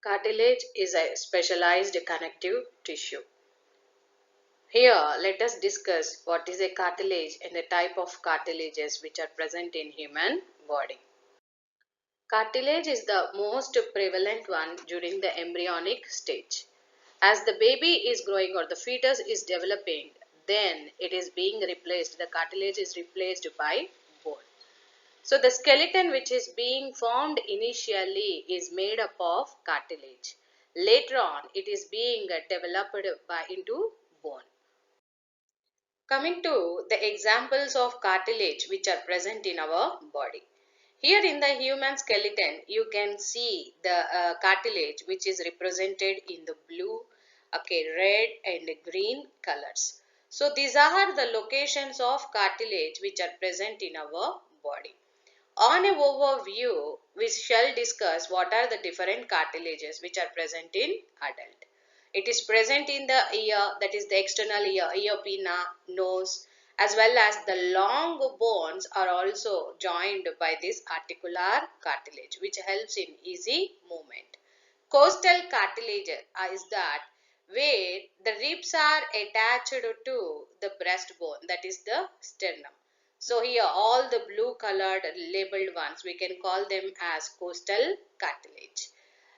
Cartilage is a specialized connective tissue. Here, let us discuss what is a cartilage and the type of cartilages which are present in human body. Cartilage is the most prevalent one during the embryonic stage. As the baby is growing or the fetus is developing, then it is being replaced, the cartilage is replaced by bone. So the skeleton which is being formed initially is made up of cartilage. Later on, it is being developed into bone. Coming to the examples of cartilage which are present in our body. Here in the human skeleton, you can see the cartilage which is represented in the blue, red and green colors. So these are the locations of cartilage which are present in our body. On a overview, we shall discuss what are the different cartilages which are present in adult. It is present in the ear, that is the external ear pinna, nose, as well as the long bones are also joined by this articular cartilage, which helps in easy movement. Costal cartilage is that where the ribs are attached to the breastbone, that is the sternum. So here all the blue colored labeled ones, we can call them as costal cartilage.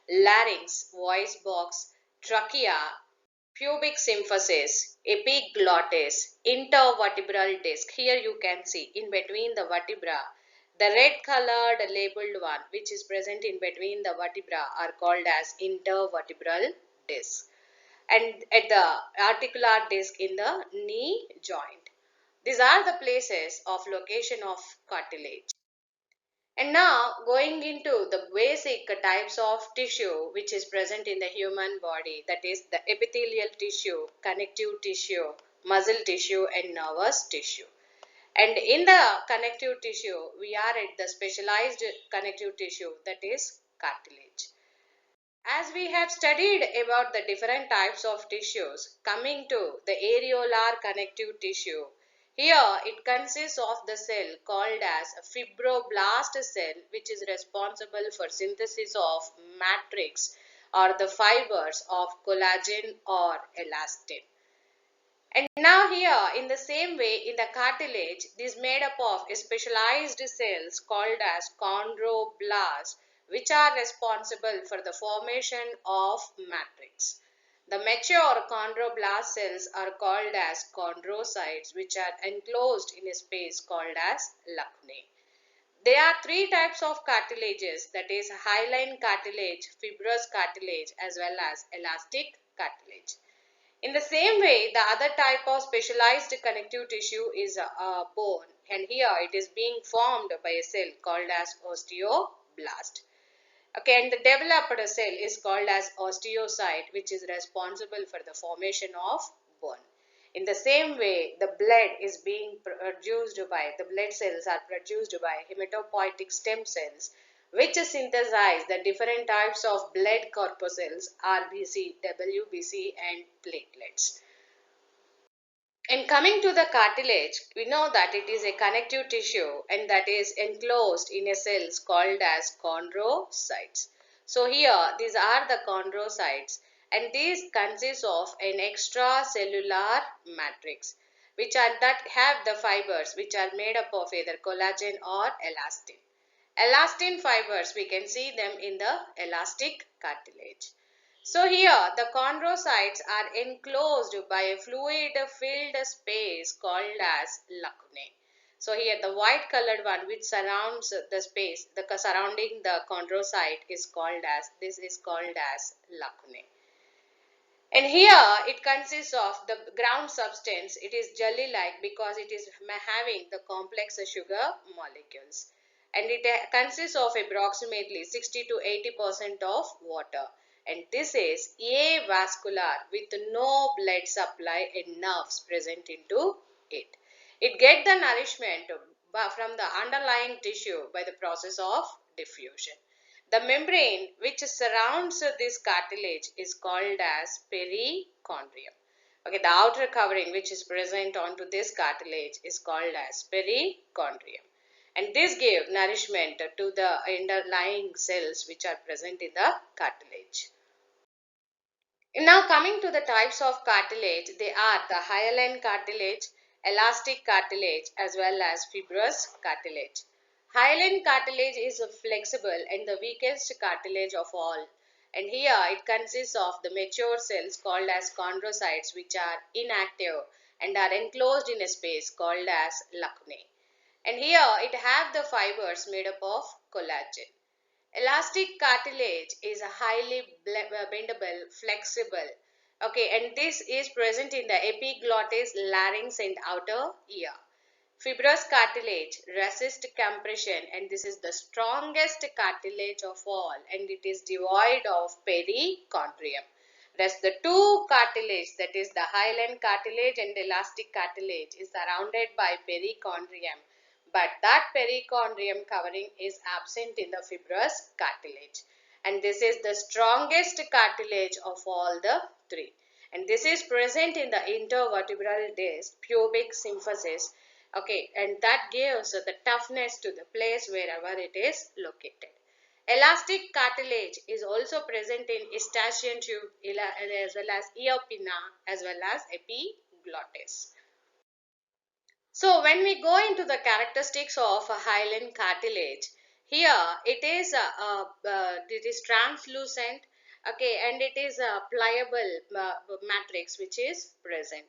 Larynx, voice box, trachea, pubic symphysis, epiglottis, intervertebral disc. Here you can see in between the vertebra, the red colored labeled one which is present in between the vertebra are called as intervertebral disc. And at the articular disc in the knee joint. These are the places of location of cartilage. And now going into the basic types of tissue which is present in the human body, that is the epithelial tissue, connective tissue, muscle tissue and nervous tissue. And in the connective tissue, we are at the specialized connective tissue, that is cartilage. As we have studied about the different types of tissues, coming to the areolar connective tissue, here it consists of the cell called as a fibroblast cell, which is responsible for synthesis of matrix or the fibers of collagen or elastin. And now here in the same way in the cartilage, this is made up of specialized cells called as chondroblasts, which are responsible for the formation of matrix. The mature chondroblast cells are called as chondrocytes, which are enclosed in a space called as lacunae. There are three types of cartilages, that is hyaline cartilage, fibrous cartilage as well as elastic cartilage. In the same way, the other type of specialized connective tissue is bone, and here it is being formed by a cell called as osteoblast. Okay, and the developed cell is called as osteocyte, which is responsible for the formation of bone. In the same way, the blood is being produced by, the blood cells are produced by hematopoietic stem cells, which synthesize the different types of blood corpuscles, RBC, WBC and platelets. And coming to the cartilage, we know that it is a connective tissue and that is enclosed in a cells called as chondrocytes. So here these are the chondrocytes and these consist of an extracellular matrix which are that have the fibers which are made up of either collagen or elastin. Elastin fibers, we can see them in the elastic cartilage. So here the chondrocytes are enclosed by a fluid-filled space called as lacunae. So here the white colored one which surrounds the space, the surrounding the chondrocyte is called as, this is called as lacunae. And here it consists of the ground substance. It is jelly-like because it is having the complex sugar molecules. And it consists of approximately 60 to 80% of water. And this is avascular with no blood supply and nerves present into it. It gets the nourishment from the underlying tissue by the process of diffusion. The membrane which surrounds this cartilage is called as perichondrium. Okay, the outer covering which is present onto this cartilage is called as perichondrium. and this give nourishment to the underlying cells which are present in the cartilage. Now coming to the types of cartilage, they are the hyaline cartilage, elastic cartilage as well as fibrous cartilage. Hyaline cartilage is flexible and the weakest cartilage of all, and here it consists of the mature cells called as chondrocytes which are inactive and are enclosed in a space called as lacunae. And here it have the fibers made up of collagen. Elastic cartilage is a highly bendable, flexible. Okay, and this is present in the epiglottis, larynx and outer ear. Fibrous cartilage resists compression and this is the strongest cartilage of all and it is devoid of perichondrium. Thus the two cartilage, that is the hyaline cartilage and elastic cartilage, is surrounded by perichondrium, but that perichondrium covering is absent in the fibrous cartilage, and this is the strongest cartilage of all the three, and this is present in the intervertebral disc pubic symphysis. Okay, and that gives the toughness to the place wherever it is located. Elastic cartilage is also present in eustachian tube as well as ear pinna as well as epiglottis. So when we go into the characteristics of a hyaline cartilage, here it is translucent, okay, and it is a pliable matrix which is present.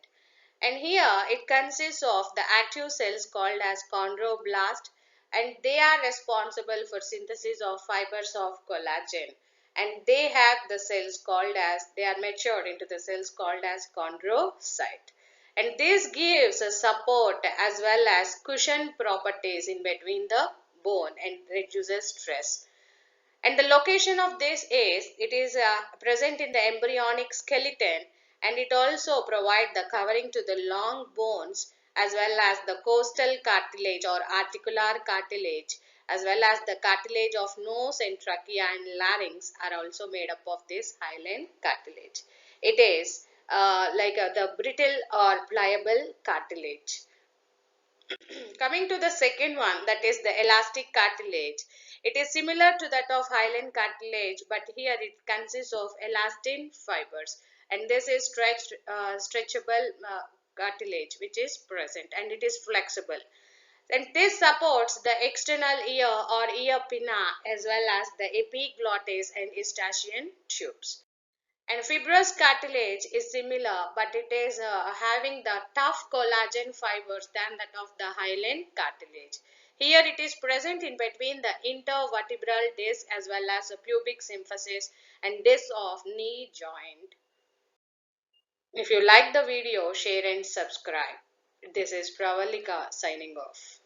And here it consists of the active cells called as chondroblast, and they are responsible for synthesis of fibers of collagen, and they have the cells called as, they are matured into the cells called as chondrocyte, and this gives a support as well as cushion properties in between the bone and reduces stress. And the location of this is, it is present in the embryonic skeleton, and it also provides the covering to the long bones as well as the costal cartilage or articular cartilage as well as the cartilage of nose and trachea and larynx are also made up of this hyaline cartilage. It is the brittle or pliable cartilage. Coming to the second one, that is the elastic cartilage. It is similar to that of hyaline cartilage, but here it consists of elastin fibers, and this is stretchable cartilage which is present, and it is flexible. And this supports the external ear or ear pinna as well as the epiglottis and eustachian tubes. And fibrous cartilage is similar, but it is having the tough collagen fibers than that of the hyaline cartilage. Here it is present in between the intervertebral disc as well as the pubic symphysis and disc of knee joint. If you like the video, share and subscribe. This is Pravalika signing off.